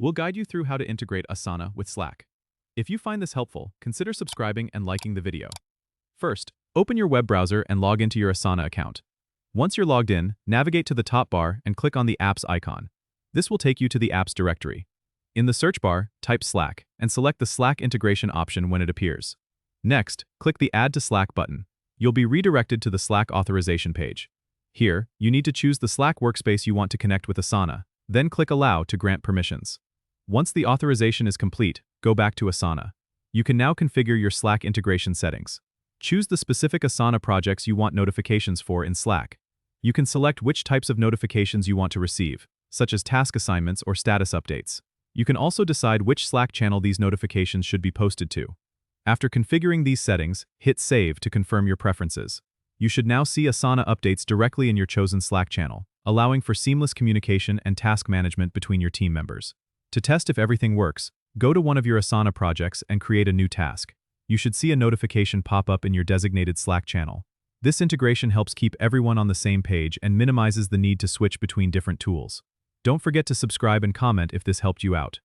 We'll guide you through how to integrate Asana with Slack. If you find this helpful, consider subscribing and liking the video. First, open your web browser and log into your Asana account. Once you're logged in, navigate to the top bar and click on the Apps icon. This will take you to the Apps directory. In the search bar, type Slack and select the Slack integration option when it appears. Next, click the Add to Slack button. You'll be redirected to the Slack authorization page. Here, you need to choose the Slack workspace you want to connect with Asana, then click Allow to grant permissions. Once the authorization is complete, go back to Asana. You can now configure your Slack integration settings. Choose the specific Asana projects you want notifications for in Slack. You can select which types of notifications you want to receive, such as task assignments or status updates. You can also decide which Slack channel these notifications should be posted to. After configuring these settings, hit Save to confirm your preferences. You should now see Asana updates directly in your chosen Slack channel, allowing for seamless communication and task management between your team members. To test if everything works, go to one of your Asana projects and create a new task. You should see a notification pop up in your designated Slack channel. This integration helps keep everyone on the same page and minimizes the need to switch between different tools. Don't forget to subscribe and comment if this helped you out.